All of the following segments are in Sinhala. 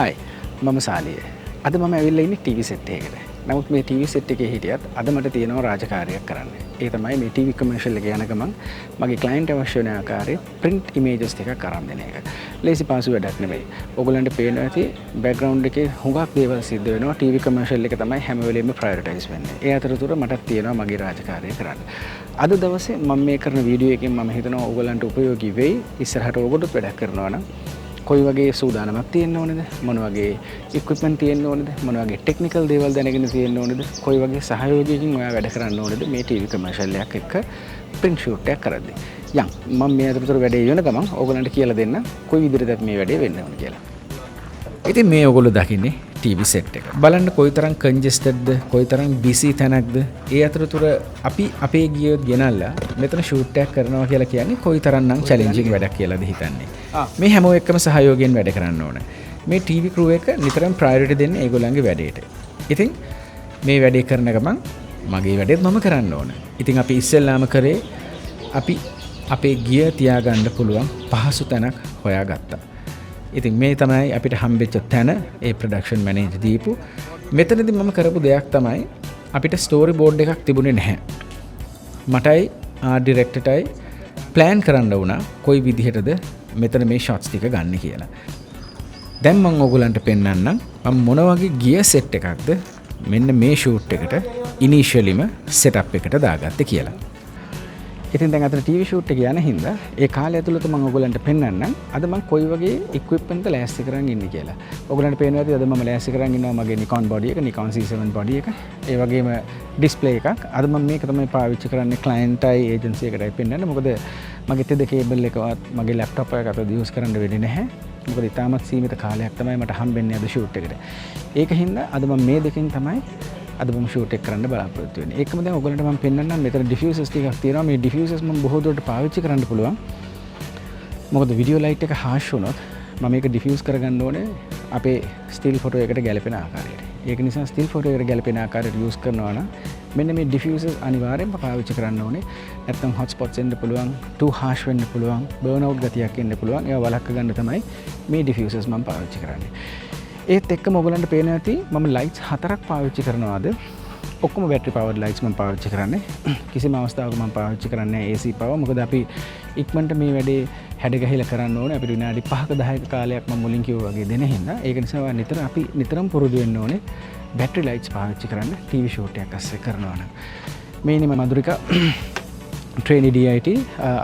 හයි මම සාලිය. අද මම ඇවිල්ලා ඉන්නේ ටීවී සෙට් එකකට. නමුත් මේ ටීවී සෙට් එකේ හිටියත් අද මට තියෙනවා රාජකාරියක් කරන්න. ඒ තමයි මේ ටීවී කමර්ෂල් එක යන ගමන් මගේ ක්ලයන්ට් අවශ්‍ය වෙන ආකාරයේ print images ටිකක් අරන් දෙන එක. ලේසි පාසු වැඩක් නෙමෙයි. ඔයගොල්ලන්ට පේනවා ඇති background එකේ හුඟක් දේවල් සිද්ධ වෙනවා. ටීවී කමර්ෂල් එක තමයි හැම වෙලෙම prioritize වෙන්නේ. ඒ අතරතුර මටත් තියෙනවා මගේ රාජකාරිය කරන්න. අද දවසේ මම මේ කරන වීඩියෝ එකෙන් මම හිතනවා ඔයගොල්ලන්ට උපයෝගී වෙයි. ඉස්සරහට ඔයගොල්ලොත් වැඩක් කරනවා නම් කොයි වගේ සූදානමක් තියෙන්න ඕනේද මොන වගේ equipment තියෙන්න ඕනේද මොන වගේ technical දේවල් දැනගෙන තියෙන්න ඕනේද කොයි වගේ සහයෝගයකින් ඔයා වැඩ කරන්න ඕනේද මේ TV commercial එකක් එක්ක print shoot එකක් කරද්දී යම් මම මේ අතරතුර වැඩේ යන ගමන් ඕගලන්ට කියලා දෙන්න කොයි විදිහටද මේ වැඩේ වෙන්න ඕන කියලා. ඉතින් මේ ඔයගොල්ලෝ දකින්නේ TV set එක. බලන්න කොයිතරම් congested ද කොයිතරම් busy තැනක්ද. ඒ අතරතුර අපි අපේ ගියොත් ගෙනල්ලා මෙතන shoot එකක් කරනවා කියලා කියන්නේ කොයිතරම්නම් challenging වැඩක් කියලාද හිතන්නේ. මේ හැමෝ එක්කම සහයෝගයෙන් වැඩ කරන්න ඕන. මේ TV crew එක නිතරම priority දෙන්නේ ඒගොල්ලන්ගේ වැඩේට. ඉතින් මේ වැඩේ කරන ගමන් මගේ වැඩේත් මම කරන්න ඕන. ඉතින් අපි ඉස්සෙල්ලාම කරේ අපි අපේ ගිය තියාගන්න පුළුවන් පහසු තැනක් හොයාගත්තා. ඉතින් මේ තමයි අපිට හම්බෙච්ච තැන ඒ ප්‍රොඩක්ෂන් මැනේජර් දීපු. මෙතනදී මම කරපු දෙයක් තමයි අපිට ස්ටෝරි බෝඩ් එකක් තිබුණේ නැහැ. මටයි ඩිරෙක්ටර්ටයි ප්ලෑන් කරන්න වුණා කොයි විදිහටද මෙතන මේ ෂොට්ස් ටික ගන්න කියලා. දැන් මම ඔයගලන්ට පෙන්නන්නම් මම මොන වගේ ගියර් සෙට් එකක්ද මෙන්න මේ ෂූට් එකට ඉනිෂියලිම සෙටප් එකට දාගත්තේ කියලා. ඉතින් දැන් අතන TV shoot එක යන හින්දා ඒ කාලය ඇතුළත මම ඔයගලන්ට පෙන්නන්නම් අද මම කොයි වගේ equipment ලෑස්ති කරන් ඉන්නේ කියලා. ඔයගලන්ට පේනවා ඇති අද මම ලෑස්ති කරන් ඉන්නවා මගේ Nikon body එක Nikon C7 body එක. ඒ වගේම display එකක්. අද මම මේක තමයි පාවිච්චි කරන්නේ client යි agency එකටයි පෙන්නන්න. මොකද මගේ තෙද cable එකවත් මගේ laptop එක අතට use කරන්න වෙන්නේ නැහැ. මොකද ඉතාමත් සීමිත කාලයක් තමයි මට හම්බෙන්නේ අද shoot එකට. ඒක හින්දා අද මම මේ දෙකෙන් තමයි අද මම ෂූට් එක කරන්න බලාපොරොත්තු වෙන්නේ. ඒකම දැන් ඔයගලන්ට මම පෙන්නන්නම් මෙතන ඩිෆියුසර්ස් ටිකක් තියෙනවා. මේ ඩිෆියුසර්ස් මම බොහෝ දුරට පාවිච්චි කරන්න පුළුවන්. මොකද වීඩියෝ ලයිට් එක harsh වුණොත් මම මේක ඩිෆියුස් කරගන්න ඕනේ අපේ ස්ටිල් ෆොටෝ එකට ගැලපෙන ආකාරයට. ඒක නිසා ස්ටිල් ෆොටෝ එකට ගැලපෙන ආකාරයට යූස් කරනවා නම් මෙන්න මේ ඩිෆියුසර්ස් අනිවාර්යෙන්ම පාවිච්චි කරන්න ඕනේ. නැත්නම් hot spots එන්න පුළුවන්, too harsh වෙන්න පුළුවන්, burn out ගතියක් එන්න පුළුවන්. ඒවා වළක්ව ගන්න තමයි මේ ඩිෆියුසර්ස් මම පාවිච්චි කරන්නේ. ඒත් එක්කම ඔයගලන්ට පේන ඇති මම ලයිට්ස් 4ක් පාවිච්චි කරනවාද ඔක්කොම බැටරි පවර්ඩ් ලයිට්ස් මම පාවිච්චි කරන්නේ කිසිම අවස්ථාවක මම පාවිච්චි කරන්නේ AC පවර් මොකද අපි ඉක්මනට මේ වැඩේ හැඩ ගැහිලා කරන්න ඕනේ අපිට විනාඩි 5ක 10ක කාලයක් මම මුලින් කිව්වා වගේ දෙන හින්දා ඒක නිසා අපි නිතරම පුරුදු වෙන්න ඕනේ බැටරි ලයිට්ස් පාවිච්චි කරන්න TV ෂූට් එකක් අස්සේ කරනවා නම් මේ නේ මధుරිකා ට්‍රේනි DIT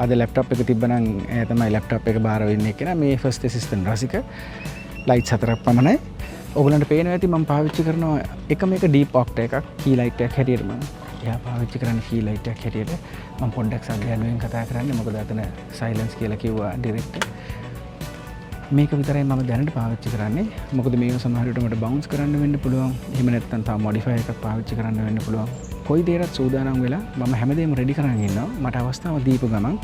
අද ලැප්ටොප් එක තිබ්බනම් තමයි ලැප්ටොප් එක බාර වෙන්නේ කියලා මේ ෆස්ට් ඇසිස්ටන්ට් රසික ලයිට්ස් 4ක් පමණයි. ඔයගලන්ට පේනවා ඇති මම පාවිච්චි කරනවා එකම එක ඩීප් ඔක්ටා එකක් කී ලයිට් එකක් හැටියට මම එයා පාවිච්චි කරන්නේ කී ලයිට් එකක් හැටියට මම පොඩ්ඩක් සද්දයන්වෙන් කතා කරන්නේ මොකද අතන සයිලන්ස් කියලා කිව්වා ඩිරෙක්ටර් මේක විතරයි මම දැනට පාවිච්චි කරන්නේ මොකද මේක සමහර විට මට බවුන්ස් කරන්න වෙන්න පුළුවන් එහෙම නැත්නම් තව මොඩිෆයි එකක් පාවිච්චි කරන්න වෙන්න පුළුවන් කොයි දෙයකට සූදානම් වෙලා මම හැමදේම රෙඩි කරගෙන ඉන්නවා මට අවස්ථාව දීපු ගමන්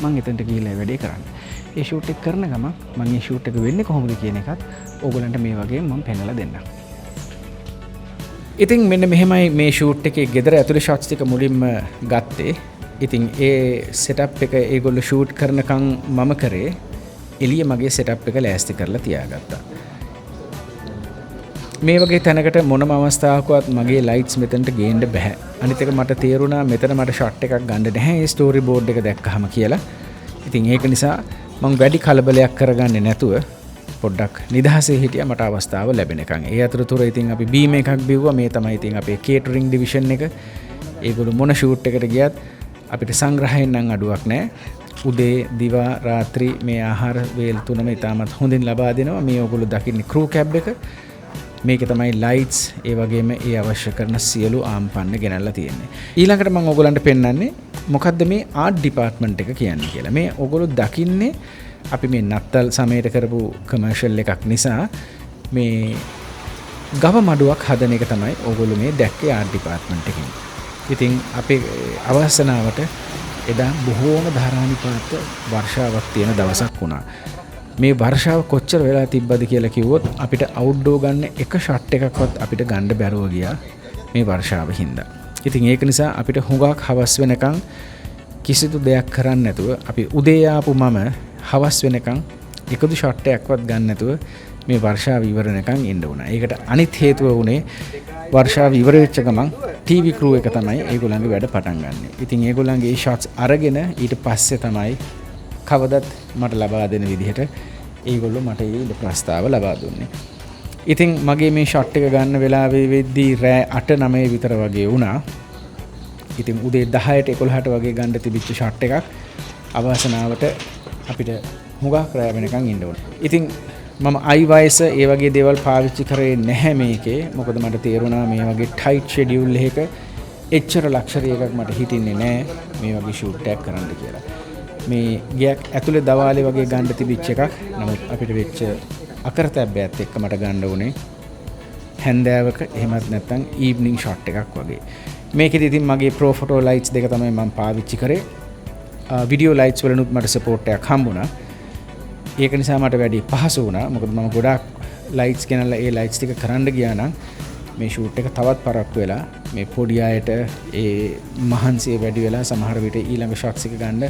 මම එතනට ගිහිල්ලා වැඩේ කරන්නේ ඒ ෂූට් එක කරන ගමන් මම මේ ෂූට් එක වෙන්නේ කොහොමද කියන එකත් ඕගලන්ට මේ වගේ මම පෙන්නලා දෙන්නම්. ඉතින් මෙන්න මෙහෙමයි මේ ෂූට් එකේ ගෙදර ඇතුලේ ෂොට්ස් ටික මුලින්ම ගත්තේ. ඉතින් ඒ සෙටප් එක ඒගොල්ලෝ ෂූට් කරනකම් මම කරේ එළිය මගේ සෙටප් එක ලෑස්ති කරලා තියාගත්තා. මේ වගේ තැනකට මොනම අවස්ථාවකවත් මගේ ලයිට්ස් මෙතනට ගේන්න බෑ. අනිත් එක මට තේරුණා මෙතන මට ෂොට් එකක් ගන්න නැහැ ඒ ස්ටෝරි බෝඩ් එක දැක්කහම කියලා. ඉතින් ඒක නිසා මම වැඩි කලබලයක් කරගන්නේ නැතුව පොඩ්ඩක් නිදහසේ හිටියා මට අවස්ථාව ලැබෙනකන්. ඒ අතරතුර ඉතින් අපි බීම් එකක් බිව්වා. මේ තමයි ඉතින් අපේ කේටරින් ඩිවිෂන් එක. ඒගොල්ලෝ මොන ෂූට් එකකට ගියත් අපිට සංග්‍රහයෙන් නම් අඩුවක් නැහැ. උදේ දිවා රාත්‍රී මේ ආහාර වේල් තුනම ඉතාමත් හොඳින් ලබා දෙනවා. මේ ඔයගොල්ලෝ දකින්නේ ක්‍රූ කැබ් එක. මේක තමයි ලයිට්ස් ඒ වගේම ඒ අවශ්‍ය කරන සියලු ආම්පන්න ගෙනල්ලා තියෙන්නේ. ඊළඟට මම ඔයගොල්ලන්ට පෙන්නන්නේ මොකද්ද මේ ආර්ට් ඩිපාර්ට්මන්ට් එක කියන්නේ කියලා. මේ ඔයගොල්ලෝ දකින්නේ අපි මේ නත්තල් සමයට කරපු කමර්ෂල් එකක් නිසා මේ ගව මඩුවක් හදන එක තමයි ඔයගොල්ලෝ මේ දැක්කේ ආර්ට් ඩිපාර්ට්මන්ට් එකකින්. ඉතින් අපේ අවසනාවට එදා බොහෝම ධාරානිපාත වර්ෂාවක් තියෙන දවසක් වුණා. මේ වර්ෂාව කොච්චර වෙලා තිබ්බද කියලා කිව්වොත් අපිට අවුට්ඩෝර් ගන්න එක ෂොට් එකක්වත් අපිට ගන්න බැරුව ගියා මේ වර්ෂාව හින්දා. ඉතින් ඒක නිසා අපිට හුඟක් හවස් වෙනකන් කිසිදු දෙයක් කරන්න නැතුව අපි උදේ ආපු මම හවස් වෙනකන් එකදු ෂොට් එකක්වත් ගන්න නැතුව මේ වර්ෂාව ඉවරනකන් ඉන්න වුණා. ඒකට අනිත් හේතුව වුණේ වර්ෂාව ඉවර වෙච්ච ගමන් ටීවී ක්‍රූ එක තමයි ඒගොල්ලන්ගේ වැඩ පටන් ගන්නෙ. ඉතින් ඒගොල්ලන්ගේ ෂොට්ස් අරගෙන ඊට පස්සේ තමයි කවදත් මට ලබා දෙන විදිහට ඒගොල්ලෝ මට ඒ ප්‍රස්තාව ලබා දුන්නේ. ඉතින් මගේ මේ ෂොට් එක ගන්න වෙලාවේ වෙද්දී රෑ 8-9 විතර වගේ වුණා. ඉතින් උදේ 10ට 11ට වගේ ගන්න තිබිච්ච ෂොට් එකක් අවසනාවට අපිට හුඟක් රෑ වෙනකන් ඉන්න ඕනේ. ඉතින් මම iWise ඒ වගේ දේවල් පාවිච්චි කරේ නැහැ මේකේ. මොකද මට තේරුණා මේ වගේ ටයිට් ෂෙඩියුල් එකක එච්චර ලක්ෂරි එකක් මට හිටින්නේ නැහැ මේ වගේ ෂූට් එකක් කරන්න කියලා. මේ ගයක් ඇතුලේ දවාලේ වගේ ගන්න තිබිච්ච එකක්. නමුත් අපිට වෙච්ච අකරතැබ්බයත් එක්ක මට ගන්න උනේ හැන්දෑවක එහෙමත් නැත්නම් ඊවනිං ෂොට් එකක් වගේ. මේකෙදි ඉතින් මගේ ප්‍රෝ ෆොටෝ ලයිට්ස් දෙක තමයි මම පාවිච්චි කරේ. වීඩියෝ ලයිට්ස් වලනුත් මට සපෝට් එකක් හම්බුණා. ඒක නිසා මට වැඩි පහසු වුණා. මොකද මම ගොඩාක් ලයිට්ස් ගෙනල්ලා ඒ ලයිට්ස් ටික කරන්න ගියා නම් මේ ෂූට් එක තවත් පරක්කු වෙලා මේ පොඩි අයට ඒ මහන්සිය වැඩි වෙලා සමහර විට ඊළඟ ෂොට්ස් එක ගන්න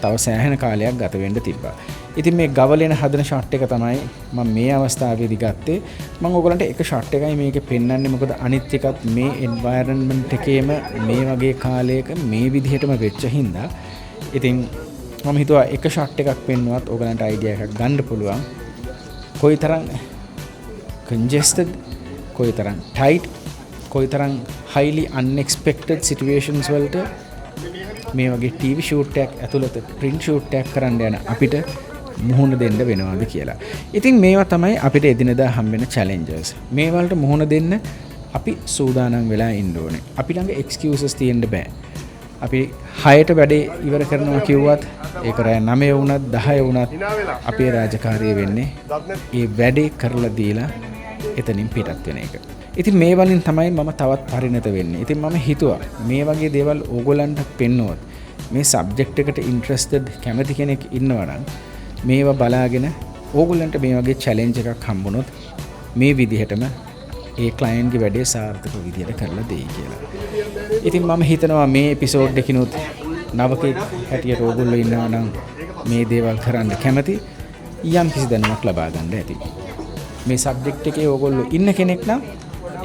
තව සෑහෙන කාලයක් ගත වෙන්න තිබ්බා. ඉතින් මේ ගවලෙන හදන ෂොට් එක තමයි මම මේ අවස්ථාවේදී ගත්තේ. මම ඔයගලන්ට එක ෂොට් එකයි මේකේ පෙන්වන්නේ. මොකද අනිත් එකත් මේ එන්වයරන්මන්ට් එකේම මේ වගේ කාලයක මේ විදිහටම වෙච්ච හින්දා ඉතින් මම හිතුවා එක ෂොට් එකක් පෙන්නුවත් ඔයගලන්ට අයිඩියා එකක් ගන්න පුළුවන්. කොයිතරම් congested, කොයිතරම් tight, කොයිතරම් highly unexpected situations වලට මේ වගේ TV shoot එකක් ඇතුළත print shoot එකක් කරන්න යන අපිට මුහුණ දෙන්න වෙනවාද කියලා. ඉතින් මේවා තමයි අපිට එදිනදා හම්බෙන challenges. මේ වලට මුහුණ දෙන්න අපි සූදානම් වෙලා ඉන්න ඕනේ. අපි ළඟ excuses තියෙන්න බෑ. අපි 6ට වැඩේ ඉවර කරනවා කිව්වත් ඒක රෑ 9 වුණත් 10 වුණත් අපේ රාජකාරිය වෙන්නේ ඒ වැඩේ කරලා දීලා එතනින් පිටත් වෙන එක. ඉතින් මේ වලින් තමයි මම තවත් පරිණත වෙන්නේ. ඉතින් මම හිතුවා මේ වගේ දේවල් ඕගොල්ලන්ට පෙන්නුවොත් මේ සබ්ජෙක්ට් එකට ඉන්ට්‍රෙස්ටඩ් කැමති කෙනෙක් ඉන්නවා නම් මේවා බලාගෙන ඕගොල්ලන්ට මේ වගේ චැලෙන්ජ් එකක් හම්බුනොත් මේ විදිහටම ඒ ක්ලයන්ට්ගේ වැඩේ සාර්ථක විදිහට කරලා දෙයි කියලා. ඉතින් මම හිතනවා මේ එපිසෝඩ් එකකිනුත් නවකෙක් හැටියට ඕගොල්ලෝ ඉන්නවා නම් මේ දේවල් කරන්න කැමති යම් කිසි දැනුමක් ලබා ගන්න ඇති. මේ සබ්ජෙක්ට් එකේ ඕගොල්ලෝ ඉන්න කෙනෙක් නම්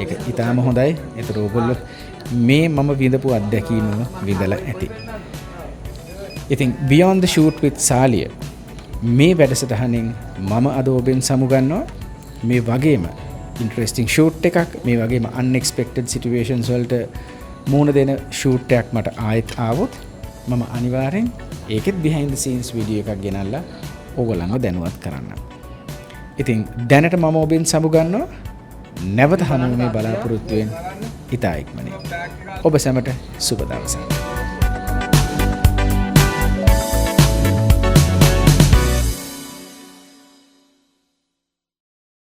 ඒක ඊටාම හොඳයි. ඒතර ඕගොල්ලෝ මේ මම විඳපු අත්දැකීම විඳලා ඇති. ඉතින් Beyond the Shoot with Saliya මේ වැඩසටහනින් මම අද ඔබෙන් සමුගන්නවා මේ වගේම ඉන්ට්‍රෙස්ටිං ෂූට් එකක් මේ වගේම unexpected situations වලට මුහුණ දෙන ෂූට් එකක් මට ආයෙත් ආවොත් මම අනිවාර්යෙන් ඒකෙත් behind the scenes වීඩියෝ එකක් ගෙනල්ලා ඕගොල්ලන්ව දැනුවත් කරන්නම්. ඉතින් දැනට මම ඔබෙන් සමුගන්නවා නැවත හමුවීමේ බලාපොරොත්තුවෙන් ඉතා ඉක්මනින්. ඔබ සැමට සුබ දවසක්.